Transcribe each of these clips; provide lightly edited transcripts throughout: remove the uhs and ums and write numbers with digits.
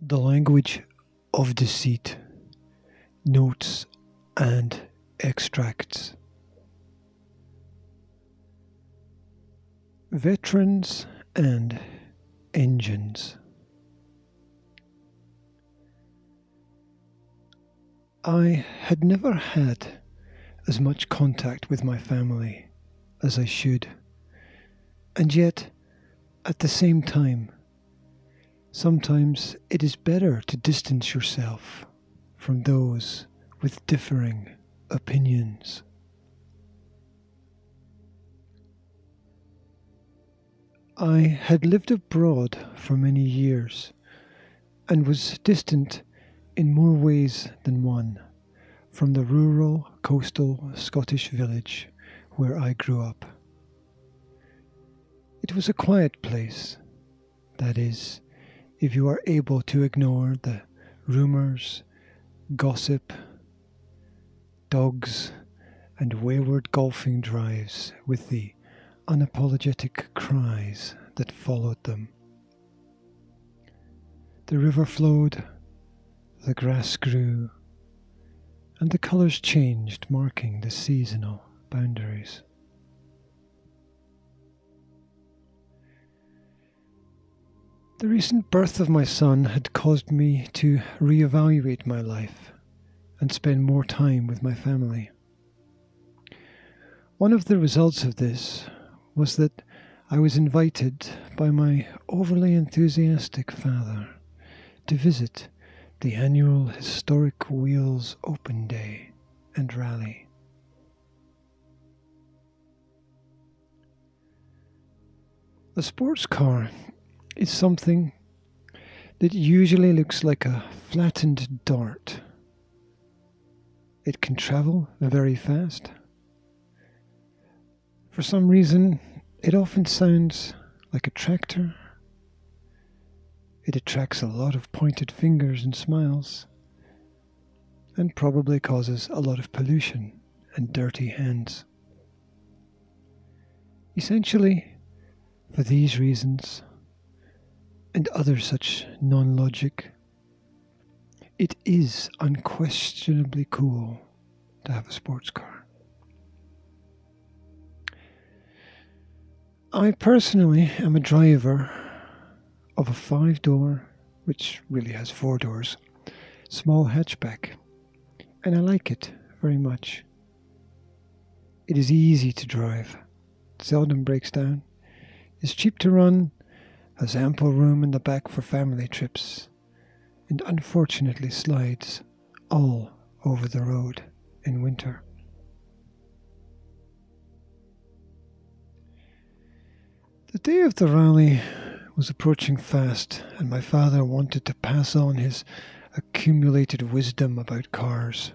The language of deceit, notes and extracts. Veterans and engines. I had never had as much contact with my family as I should, and yet, at the same time, sometimes it is better to distance yourself from those with differing opinions. I had lived abroad for many years and was distant in more ways than one from the rural coastal Scottish village where I grew up. It was a quiet place, that is, if you are able to ignore the rumours, gossip, dogs, and wayward golfing drives with the unapologetic cries that followed them. The river flowed, the grass grew, and the colours changed, marking the seasonal boundaries. The recent birth of my son had caused me to reevaluate my life and spend more time with my family. One of the results of this was that I was invited by my overly enthusiastic father to visit the annual Historic Wheels Open Day and Rally. A sports car is something that usually looks like a flattened dart. It can travel very fast. For some reason, it often sounds like a tractor. It attracts a lot of pointed fingers and smiles, and probably causes a lot of pollution and dirty hands. Essentially, for these reasons, and other such non-logic, it is unquestionably cool to have a sports car. I personally am a driver of a 5-door, which really has 4 doors, small hatchback, and I like it very much. It is easy to drive, seldom breaks down, is cheap to run, has ample room in the back for family trips, and unfortunately slides all over the road in winter. The day of the rally was approaching fast, and my father wanted to pass on his accumulated wisdom about cars.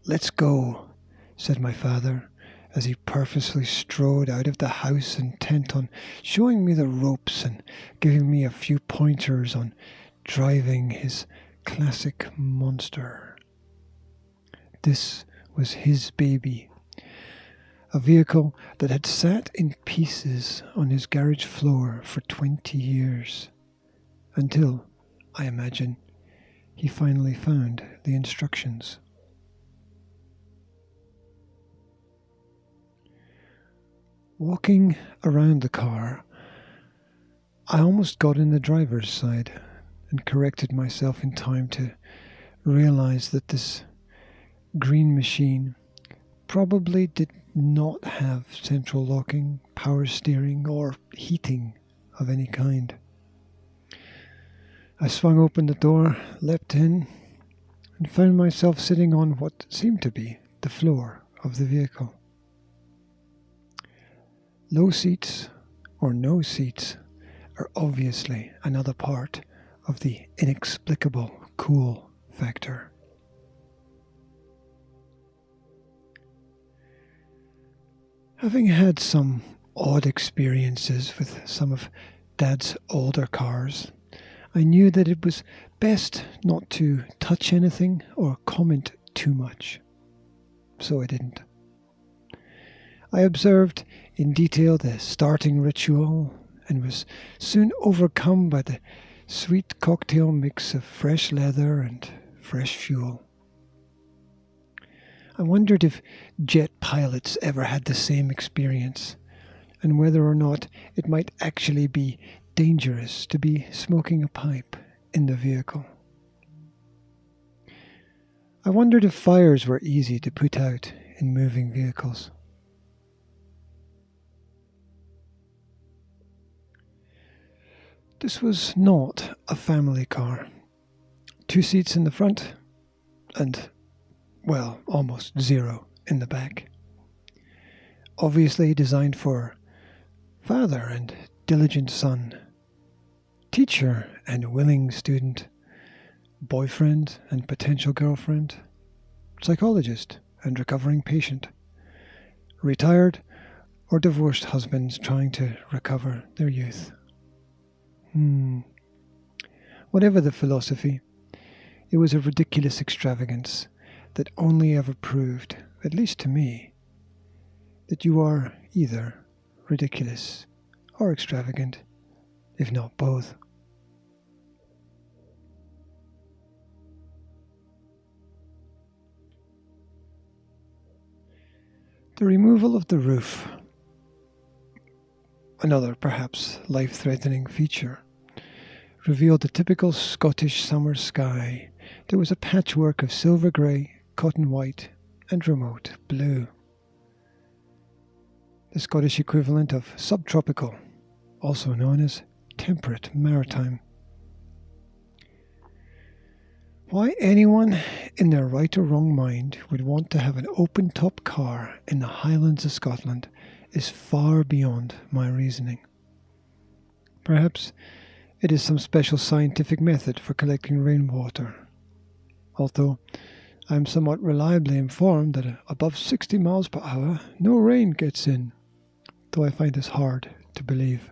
"Let's go," said my father, as he purposely strode out of the house intent on showing me the ropes and giving me a few pointers on driving his classic monster. This was his baby, a vehicle that had sat in pieces on his garage floor for 20 years, until, I imagine, he finally found the instructions. Walking around the car, I almost got in the driver's side and corrected myself in time to realize that this green machine probably did not have central locking, power steering, or heating of any kind. I swung open the door, leapt in, and found myself sitting on what seemed to be the floor of the vehicle. Low seats or no seats are obviously another part of the inexplicable cool factor. Having had some odd experiences with some of Dad's older cars, I knew that it was best not to touch anything or comment too much, so I didn't. I observed in detail the starting ritual and was soon overcome by the sweet cocktail mix of fresh leather and fresh fuel. I wondered if jet pilots ever had the same experience, and whether or not it might actually be dangerous to be smoking a pipe in the vehicle. I wondered if fires were easy to put out in moving vehicles. This was not a family car. 2 seats in the front and, well, almost 0 in the back. Obviously designed for father and diligent son, teacher and willing student, boyfriend and potential girlfriend, psychologist and recovering patient, retired or divorced husbands trying to recover their youth. Whatever the philosophy, it was a ridiculous extravagance that only ever proved, at least to me, that you are either ridiculous or extravagant, if not both. The removal of the roof, another perhaps life-threatening feature, revealed the typical Scottish summer sky. There was a patchwork of silver grey, cotton white, and remote blue. The Scottish equivalent of subtropical, also known as temperate maritime. Why anyone in their right or wrong mind would want to have an open-top car in the Highlands of Scotland is far beyond my reasoning. Perhaps it is some special scientific method for collecting rainwater, although I am somewhat reliably informed that above 60 miles per hour no rain gets in, though I find this hard to believe.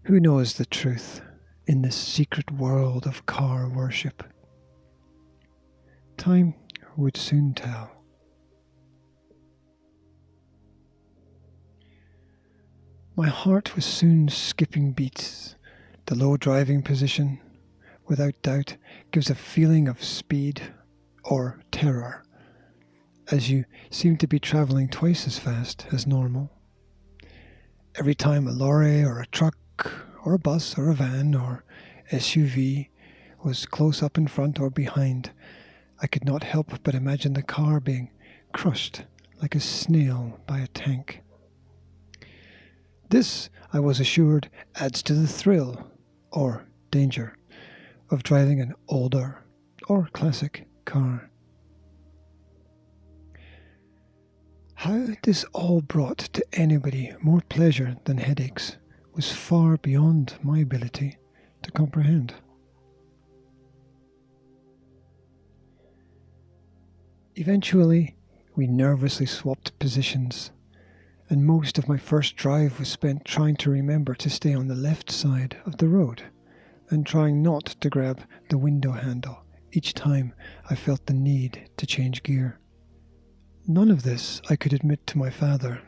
Who knows the truth in this secret world of car worship? Time would soon tell. My heart was soon skipping beats. The low driving position, without doubt, gives a feeling of speed or terror, as you seem to be travelling twice as fast as normal. Every time a lorry or a truck or a bus or a van or SUV was close up in front or behind, I could not help but imagine the car being crushed like a snail by a tank. This, I was assured, adds to the thrill, or danger, of driving an older or classic car. How this all brought to anybody more pleasure than headaches was far beyond my ability to comprehend. Eventually, we nervously swapped positions, and most of my first drive was spent trying to remember to stay on the left side of the road and trying not to grab the window handle each time I felt the need to change gear. None of this I could admit to my father,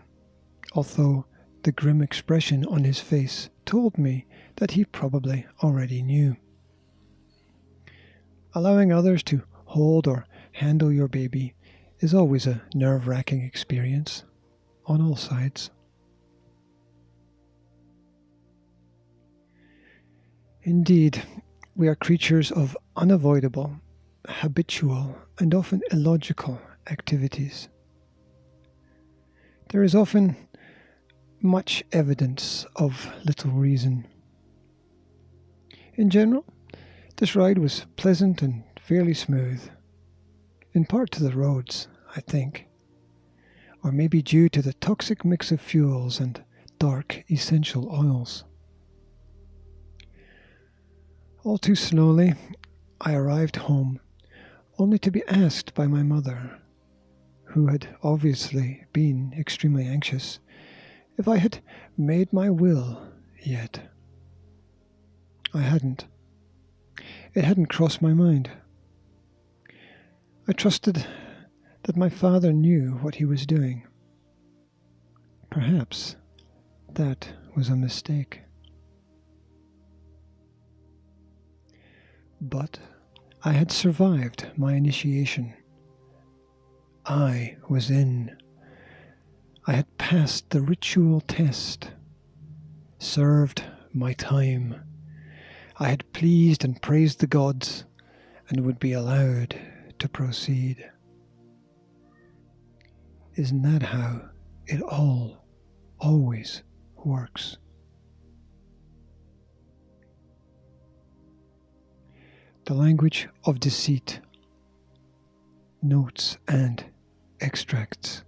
although the grim expression on his face told me that he probably already knew. Allowing others to hold or handle your baby is always a nerve-wracking experience on all sides. Indeed, we are creatures of unavoidable, habitual, and often illogical activities. There is often much evidence of little reason. In general, this ride was pleasant and fairly smooth, in part to the roads, I think, or maybe due to the toxic mix of fuels and dark essential oils. All too slowly, I arrived home, only to be asked by my mother, who had obviously been extremely anxious, if I had made my will yet. I hadn't. It hadn't crossed my mind. I trusted that my father knew what he was doing. Perhaps that was a mistake. But I had survived my initiation. I was in. I had passed the ritual test, served my time. I had pleased and praised the gods, and would be allowed to proceed. Isn't that how it all always works? The language of deceit. Notes and extracts.